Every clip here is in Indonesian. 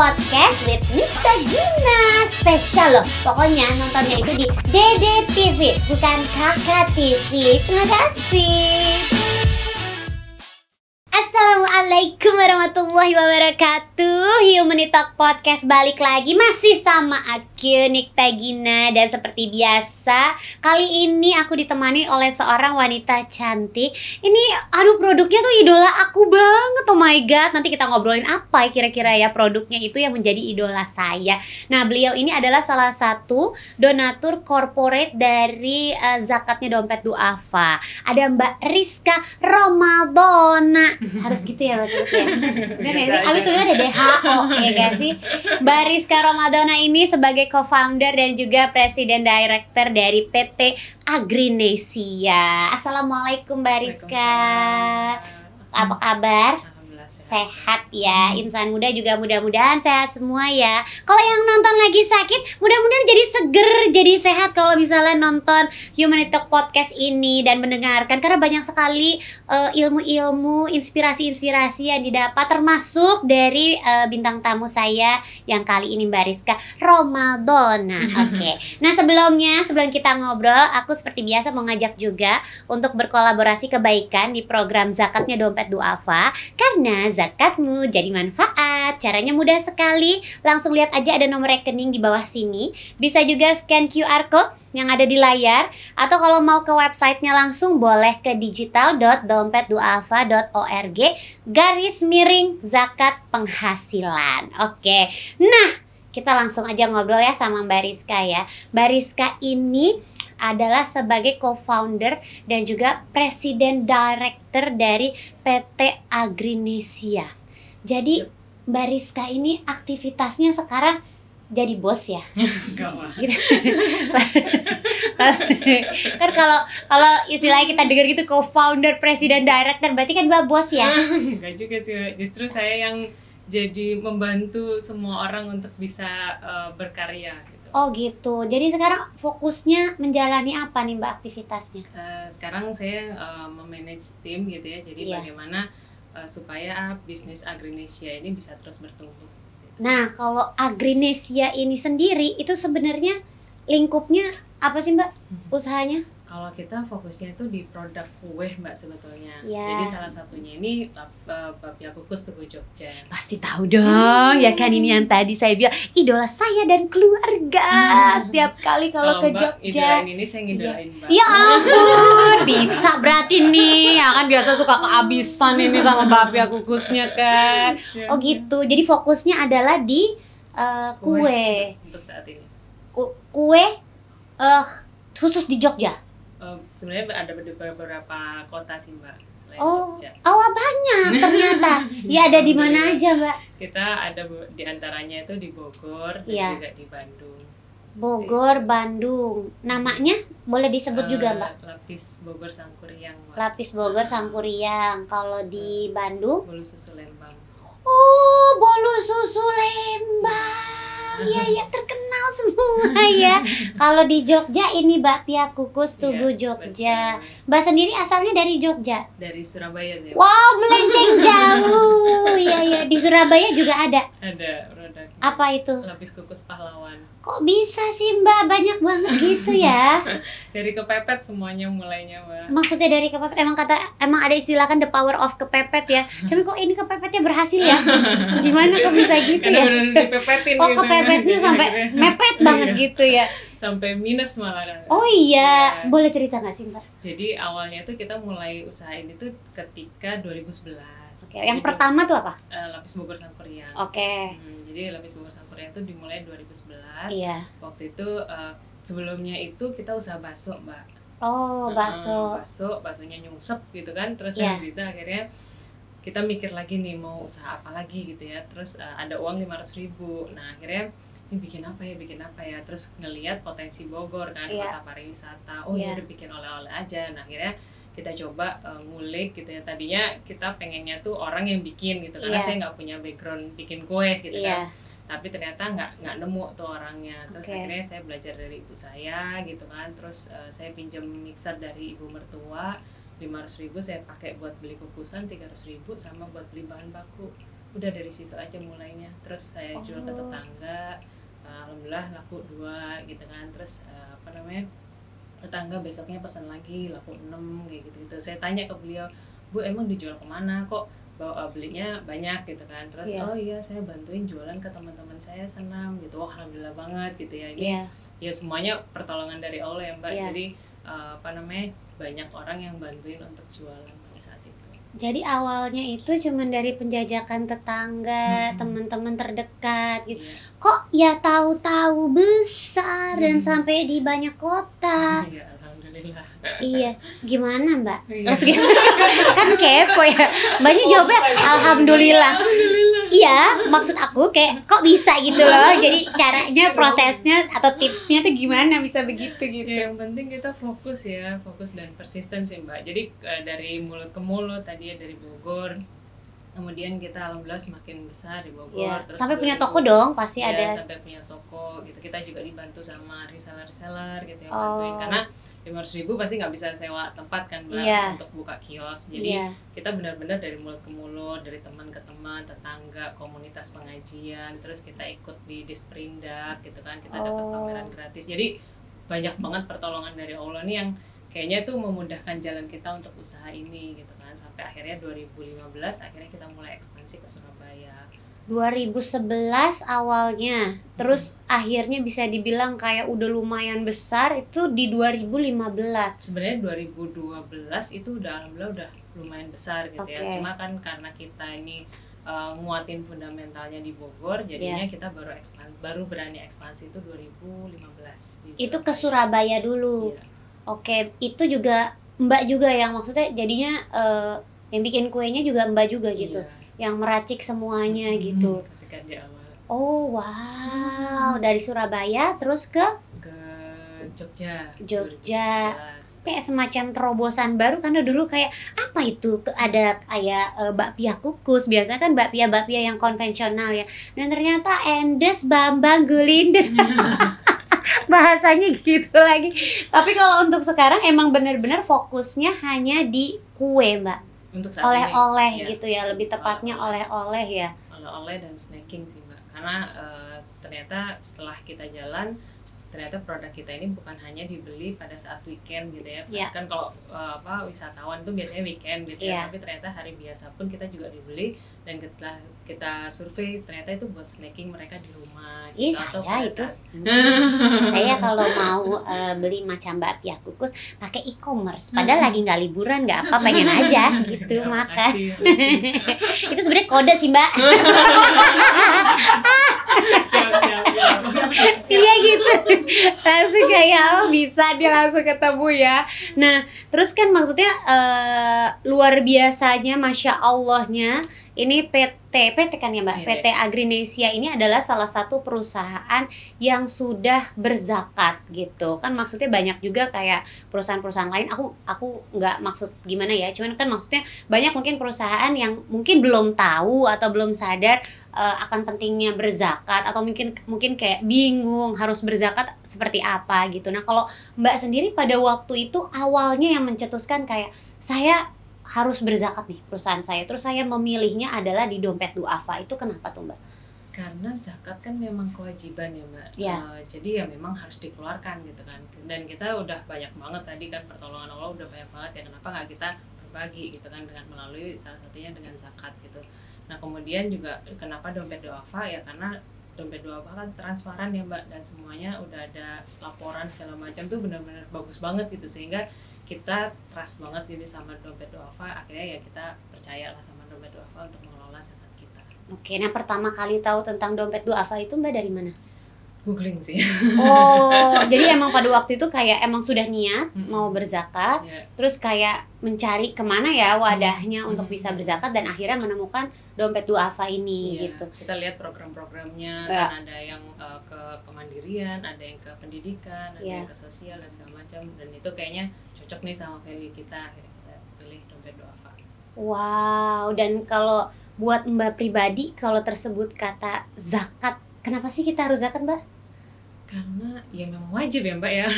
Podcast with Nikta Gina. Spesial loh, pokoknya nontonnya itu di Dede TV, bukan Kakak TV. Terima kasih. Assalamualaikum warahmatullahi wabarakatuh. Humanity Talk Podcast balik lagi, masih sama aku Nikta Gina. Dan seperti biasa, kali ini aku ditemani oleh seorang wanita cantik. Ini produknya tuh idola aku banget. Oh my god, nanti kita ngobrolin apa kira-kira ya produknya itu yang menjadi idola saya. Nah, beliau ini adalah salah satu donatur corporate dari Zakatnya Dompet Duafa. Ada Mbak Rizka Romadona. Harus gitu ya maksudnya. Dan abis itu ada DHO ya gak sih? Mbak Rizka Romadona ini sebagai co-founder dan juga presiden director dari PT Agrinesia. Assalamualaikum Mbak Rizka. Apa kabar? Sehat ya, insan muda juga mudah-mudahan sehat semua ya. Kalau yang nonton lagi sakit, mudah-mudahan jadi seger, jadi sehat kalau misalnya nonton Humanity Talk Podcast ini dan mendengarkan, karena banyak sekali ilmu-ilmu, inspirasi-inspirasi yang didapat, termasuk dari bintang tamu saya yang kali ini Mbak Rizka Romadona. Oke. Nah, sebelum kita ngobrol, aku seperti biasa mau ngajak juga untuk berkolaborasi kebaikan di program Zakatnya Dompet Duafa, karena zakatmu jadi manfaat. Caranya mudah sekali. Langsung lihat aja ada nomor rekening di bawah sini. Bisa juga scan QR code yang ada di layar. Atau kalau mau ke websitenya langsung boleh ke digital.dompetduafa.org/zakat penghasilan. Oke. Nah, kita langsung aja ngobrol ya sama Mbak Rizka ya. Mbak Rizka ini adalah sebagai co-founder dan juga presiden director dari PT Agrinesia. Jadi Mbak Rizka ini aktivitasnya sekarang jadi bos ya? Gitu. Kan kalau istilahnya kita dengar gitu co-founder, presiden director, berarti kan Mbak bos ya? Enggak juga sih, justru saya yang jadi membantu semua orang untuk bisa berkarya. Oh gitu. Jadi sekarang fokusnya menjalani apa nih Mbak aktivitasnya? Sekarang saya memanage tim gitu ya. Jadi bagaimana supaya bisnis Agrinesia ini bisa terus bertumbuh. Gitu. Nah, kalau Agrinesia ini sendiri itu sebenarnya lingkupnya apa sih Mbak usahanya? Kalau kita fokusnya itu di produk kue Mbak sebetulnya. Yeah. Jadi salah satunya ini bapia kukus Tugu Jogja. Pasti tahu dong, ya kan, ini yang tadi saya bilang idola saya dan keluarga. Setiap kali kalau ke Mbak Jogja. Idolain ini saya ngidolain Mbak. Ya ampun, bisa berarti nih. Ya kan biasa suka kehabisan ini sama bapia kukusnya kan. Oh gitu. Jadi fokusnya adalah di kue. Untuk saat ini. Kue khusus di Jogja. Sebenarnya ada beberapa kota sih Mbak. Jogja. Banyak ternyata. Ya ada di mana aja Mbak? Kita ada di antaranya itu di Bogor dan juga di Bandung. Bogor, Bandung. Namanya boleh disebut juga Mbak? Lapis Bogor Sangkuriang Mbak. Lapis Bogor Sangkuriang. Kalau di Bandung? Bolu Susu Lembang. Oh, Bolu Susu Lembang. Iya, terkenal semua ya. Kalau di Jogja ini bapia kukus Tugu Jogja. Mbak sendiri asalnya dari Jogja? Dari Surabaya ya. Wow, melenceng jauh. Iya. Di Surabaya juga ada? Ada produk. Apa itu? Lapis kukus pahlawan. Kok bisa sih Mbak? Banyak banget gitu ya? Dari kepepet semuanya mulainya Mbak. Maksudnya dari kepepet, emang ada istilah kan the power of kepepet ya. Tapi kok ini kepepetnya berhasil ya? Gimana kok bisa gitu karena ya? benar dipepetin Oh, gitu. kepepetnya sampai mepet banget gitu ya? Sampai minus malah kan. Oh iya, boleh cerita nggak sih Mbak? Jadi awalnya tuh kita mulai usaha ini tuh ketika 2011. Oke, yang pertama tuh apa? Lapis Bogor Sangkuriang. Oke. Jadi Lapis Bogor Sangkuriang itu dimulai 2011. Iya. Waktu itu sebelumnya itu kita usaha bakso Mbak. Oh, bakso. Baksonya nyungsep gitu kan. Terus habis itu akhirnya kita mikir lagi nih mau usaha apa lagi gitu ya. Terus ada uang 500.000. Nah akhirnya ini bikin apa ya. Terus ngelihat potensi Bogor kan, kota pariwisata. Oh ya udah bikin oleh-oleh aja. Nah akhirnya kita coba ngulik gitu ya. Tadinya kita pengennya tuh orang yang bikin gitu, karena saya nggak punya background bikin kue gitu kan. Tapi ternyata nggak nemu tuh orangnya. Terus akhirnya saya belajar dari ibu saya gitu kan. Terus saya pinjam mixer dari ibu mertua 500.000 saya pakai buat beli kukusan, 300.000 sama buat beli bahan baku. udah dari situ aja mulainya. Terus saya jual ke tetangga, alhamdulillah laku 2 gitu kan. Terus tetangga besoknya pesan lagi laku 6 kayak gitu. Saya tanya ke beliau, Bu emang dijual kemana kok belinya banyak gitu kan. Terus oh iya saya bantuin jualan ke teman-teman saya senam gitu. Wah alhamdulillah banget gitu ya. Ini ya semuanya pertolongan dari Allah ya Mbak. Jadi banyak orang yang bantuin untuk jualan pada saat itu. Jadi awalnya itu cuman dari penjajakan tetangga, teman-teman terdekat gitu. Kok ya tahu-tahu besar dan sampai di banyak kota. Iya, alhamdulillah. Iya, gimana Mbak? Langsung gitu. Kan kepo ya. Mbaknya jawabnya alhamdulillah. Iya, maksud aku kayak kok bisa gitu loh. Jadi caranya, prosesnya atau tipsnya tuh gimana bisa begitu gitu. Ya, yang penting kita fokus dan persisten sih Mbak. Jadi dari mulut ke mulut tadi ya, dari Bogor. Kemudian kita alhamdulillah semakin besar di Bogor. Terus sampai punya toko dong, pasti ada. Sampai punya toko gitu. Kita juga dibantu sama reseller gitu yang bantuin. Karena 500.000 pasti nggak bisa sewa tempat kan Mbak untuk buka kios. Jadi kita benar-benar dari mulut ke mulut, dari teman ke teman, tetangga, komunitas pengajian. Terus kita ikut di Disperindak gitu kan, kita dapat pameran gratis. Jadi banyak banget pertolongan dari Allah nih yang kayaknya tuh memudahkan jalan kita untuk usaha ini gitu kan. Sampai akhirnya 2015 akhirnya kita mulai ekspansi ke Surabaya. 2011 awalnya, terus akhirnya bisa dibilang kayak udah lumayan besar itu di 2015. Sebenarnya 2012 itu udah alhamdulillah udah lumayan besar gitu ya. Cuma kan karena kita ini nguatin fundamentalnya di Bogor, jadinya kita baru berani ekspansi itu 2015. Itu ke Surabaya dulu. Oke, itu juga Mbak juga yang maksudnya jadinya yang bikin kuenya juga Mbak juga gitu. Yang meracik semuanya gitu. Ketika di awal. Oh wow, dari Surabaya terus ke Jogja. Kayak semacam terobosan baru karena dulu kayak apa itu ada kayak bakpia kukus, biasanya kan bakpia yang konvensional ya. Dan ternyata endes bambang gulindes. Bahasanya gitu lagi. Tapi kalau untuk sekarang emang benar-benar fokusnya hanya di kue Mbak. Oleh-oleh gitu ya, lebih tepatnya oleh-oleh ya. Oleh-oleh dan snacking sih Mbak. Karena ternyata setelah kita jalan, ternyata produk kita ini bukan hanya dibeli pada saat weekend gitu ya. Kan kalau wisatawan tuh biasanya weekend gitu ya. Tapi ternyata hari biasa pun kita juga dibeli, dan kita survei ternyata itu buat snacking mereka di rumah gitu. Saya kalau mau beli macam bakpia kukus pakai e-commerce, padahal lagi nggak liburan nggak apa, pengen aja gitu makan. Itu sebenarnya kode sih Mbak. Iya gitu. Langsung kayak bisa dia langsung ketemu ya. Nah terus kan maksudnya luar biasanya Masya Allahnya ini PT kan ya Mbak, PT Agrinesia ini adalah salah satu perusahaan yang sudah berzakat gitu kan. Maksudnya banyak juga kayak perusahaan-perusahaan lain, aku nggak maksud gimana ya, cuman kan maksudnya banyak mungkin perusahaan yang mungkin belum tahu atau belum sadar akan pentingnya berzakat, atau mungkin kayak bingung harus berzakat seperti apa gitu. Nah kalau Mbak sendiri pada waktu itu awalnya yang mencetuskan kayak saya harus berzakat nih perusahaan saya, terus saya memilihnya adalah di Dompet Duafa, itu kenapa tuh Mbak? Karena zakat kan memang kewajiban ya Mbak. Jadi ya memang harus dikeluarkan gitu kan. Dan kita udah banyak banget tadi kan, pertolongan Allah udah banyak banget ya, kenapa nggak kita berbagi gitu kan, dengan melalui salah satunya dengan zakat gitu. Nah kemudian juga kenapa Dompet Duafa ya, karena Dompet Duafa kan transparan ya Mbak, dan semuanya udah ada laporan segala macam tuh benar-benar bagus banget gitu, sehingga kita trust banget ini sama Dompet Duafa. Akhirnya ya kita percayalah sama Dompet Duafa untuk mengelola zakat kita. Oke, nah pertama kali tahu tentang Dompet Duafa itu Mbak dari mana? Googling sih. Oh, jadi emang pada waktu itu kayak emang sudah niat mau berzakat, terus kayak mencari kemana ya wadahnya untuk bisa berzakat, dan akhirnya menemukan Dompet Duafa ini gitu. Kita lihat program-programnya, kan ada yang ke kemandirian, ada yang ke pendidikan, ada yang ke sosial dan segala macam, dan itu kayaknya cocok nih sama value kita pilih Dompet Duafa. Wow, dan kalau buat Mbak pribadi, kalau tersebut kata zakat, kenapa sih kita harus zakat Mbak? Karena ya memang wajib ya Mbak ya.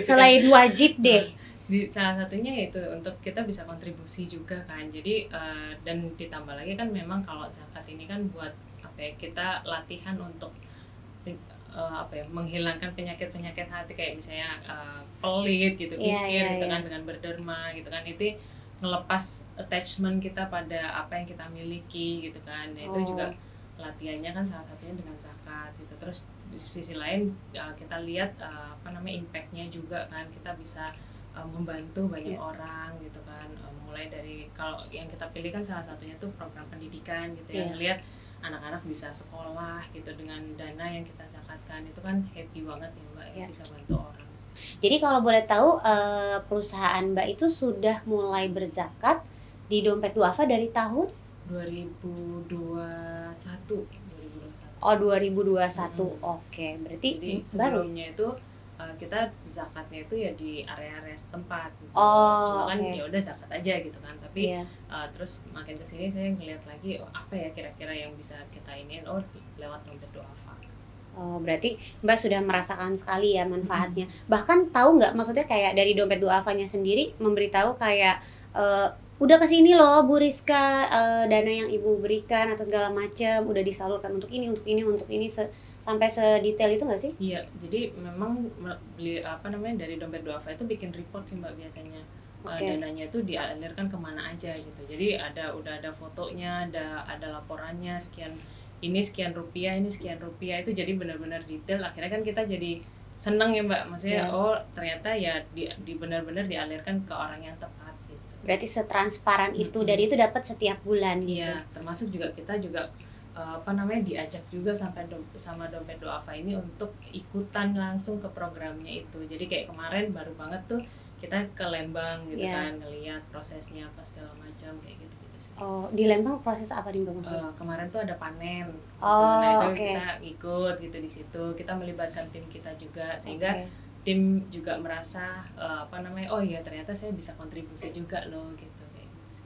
Selain wajib deh. salah satunya yaitu untuk kita bisa kontribusi juga kan. Jadi dan ditambah lagi kan memang kalau zakat ini kan buat apa ya, kita latihan untuk menghilangkan penyakit hati kayak misalnya pelit gitu, gitu kan, dengan berderma gitu kan, itu ngelepas attachment kita pada apa yang kita miliki gitu kan. Nah, itu juga latihannya kan salah satunya dengan zakat gitu. Terus di sisi lain kita lihat impact-nya juga kan, kita bisa membantu banyak orang gitu kan, mulai dari kalau yang kita pilih kan salah satunya tuh program pendidikan gitu ya, ngelihat anak-anak bisa sekolah gitu dengan dana yang kita zakatkan, itu kan happy banget ya Mbak, bisa bantu orang. Jadi kalau boleh tahu perusahaan Mbak itu sudah mulai berzakat di Dompet Duafa dari tahun 2021. Oh 2021, oke, berarti jadi sebelumnya itu kita zakatnya itu ya di area-area setempat gitu. Cuma kan ya udah zakat aja gitu kan, tapi terus makin kesini saya ngeliat lagi apa ya kira-kira yang bisa kita iniin, lewat Dompet Duafa. Berarti Mbak sudah merasakan sekali ya manfaatnya. Bahkan tahu nggak, maksudnya kayak dari Dompet Duafanya sendiri memberitahu kayak udah kesini loh Bu Rizka, dana yang Ibu berikan atau segala macam udah disalurkan untuk ini sampai sedetail itu nggak sih? Iya, jadi memang dari Dompet Duafa itu bikin report sih Mbak biasanya. Dananya itu dialirkan kemana aja gitu. Jadi udah ada fotonya, ada laporannya, sekian rupiah, ini sekian rupiah, itu jadi benar-benar detail. Akhirnya kan kita jadi seneng ya Mbak, maksudnya ternyata ya benar-benar dialirkan ke orang yang tepat gitu. Berarti setransparan itu, dan itu dapat setiap bulan gitu. Iya, termasuk juga kita juga diajak juga sama Dompet Duafa ini untuk ikutan langsung ke programnya itu. Jadi kayak kemarin baru banget tuh kita ke Lembang gitu kan, ngelihat prosesnya apa segala macam kayak gitu sih. Di Lembang proses apa nih Mbak maksudnya? Kemarin tuh ada panen. Nah itu kita ikut gitu di situ. Kita melibatkan tim kita juga sehingga tim juga merasa oh iya ternyata saya bisa kontribusi juga loh gitu.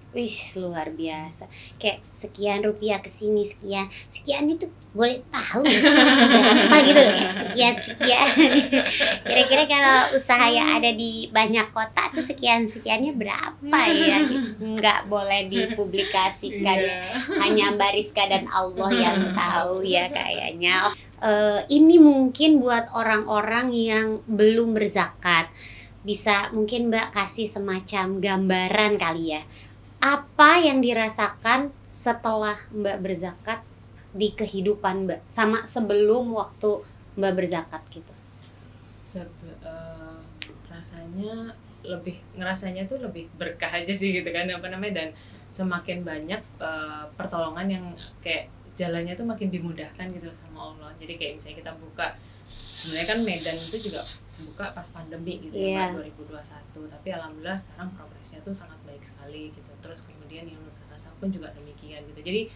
Wih, luar biasa. Kayak sekian rupiah kesini, sekian itu boleh tahu nggak sih berapa gitu loh, kayak sekian. Kira-kira kalau usaha yang ada di banyak kota tuh sekiannya berapa ya gitu. Nggak boleh dipublikasikan, hanya Mbak Rizka dan Allah yang tahu ya kayaknya. Ini mungkin buat orang-orang yang belum berzakat, bisa mungkin Mbak kasih semacam gambaran kali ya, apa yang dirasakan setelah Mbak berzakat di kehidupan Mbak sama sebelum waktu Mbak berzakat gitu? Ngerasanya tuh lebih berkah aja sih gitu kan, dan semakin banyak pertolongan yang kayak jalannya tuh makin dimudahkan gitu sama Allah. Jadi kayak misalnya kita buka, sebenarnya kan Medan itu juga buka pas pandemi gitu ya 2021, tapi alhamdulillah sekarang progresnya tuh sangat baik sekali gitu. Terus kemudian yang Nusa Rasa pun juga demikian gitu. Jadi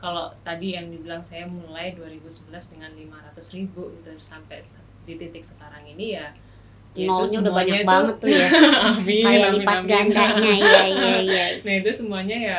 kalau tadi yang dibilang saya mulai 2011 dengan 500.000 gitu sampai di titik sekarang ini ya nolnya udah banyak banget tuh ya. Kayak lipat gandanya iya. Nah itu semuanya ya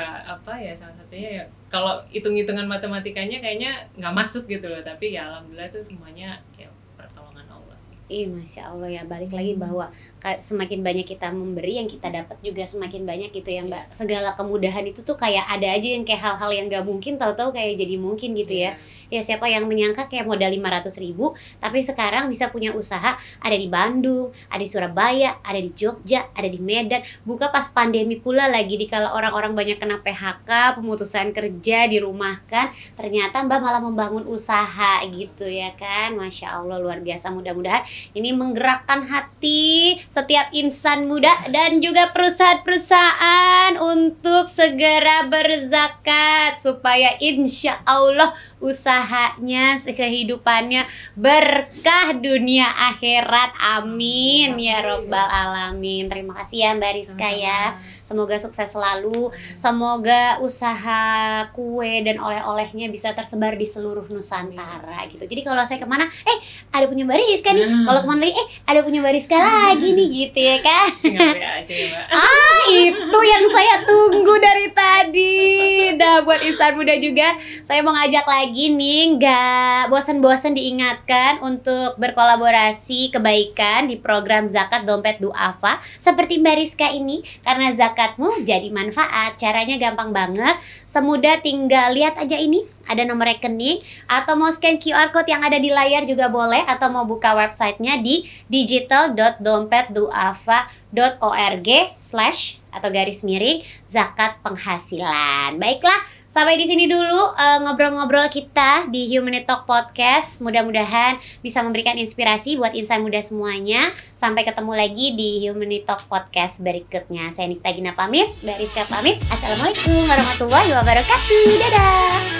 salah satunya ya kalau hitung-hitungan matematikanya kayaknya nggak masuk gitu loh, tapi ya alhamdulillah itu semuanya ya pertolongan Allah sih. Masya Allah ya, balik lagi bahwa semakin banyak kita memberi, yang kita dapat juga semakin banyak gitu ya Mbak. Segala kemudahan itu tuh kayak ada aja yang kayak hal-hal yang gak mungkin tahu-tahu kayak jadi mungkin gitu ya. Ya siapa yang menyangka kayak modal 500.000 tapi sekarang bisa punya usaha ada di Bandung, ada di Surabaya, ada di Jogja, ada di Medan. Buka pas pandemi pula lagi, dikala orang-orang banyak kena PHK, pemutusan kerja, dirumahkan, ternyata Mbak malah membangun usaha gitu ya kan. Masya Allah luar biasa. Mudah-mudahan ini menggerakkan hati setiap insan muda dan juga perusahaan-perusahaan untuk segera berzakat supaya insya Allah usahanya, kehidupannya berkah dunia akhirat. Amin ya robbal alamin. Terima kasih ya Mbak Rizka ya. Semoga sukses selalu. Semoga usaha kue dan oleh-olehnya bisa tersebar di seluruh Nusantara gitu. Jadi kalau saya kemana, ada punya Mbak Rizka nih. Kalau kemana lagi, ada punya Mbak Rizka lagi nih gitu ya kan. Tinggal aja ya Mbak. Itu yang saya tunggu dari tadi. buat insan muda juga, saya mau ngajak lagi nih, nggak bosan-bosan diingatkan untuk berkolaborasi kebaikan di program Zakat Dompet Duafa seperti Mbak Rizka ini, karena zakatmu jadi manfaat. Caranya gampang banget, semudah tinggal lihat aja ini, ada nomor rekening, atau mau scan QR code yang ada di layar juga boleh, atau mau buka websitenya di digital.dompetduafa.org/zakat penghasilan. Baiklah, sampai di sini dulu ngobrol-ngobrol kita di Humanity Talk Podcast. Mudah-mudahan bisa memberikan inspirasi buat insan muda semuanya. Sampai ketemu lagi di Humanity Talk Podcast berikutnya. Saya Nikta Gina pamit, Mbak Rizka pamit. Assalamualaikum warahmatullahi wabarakatuh. Dadah.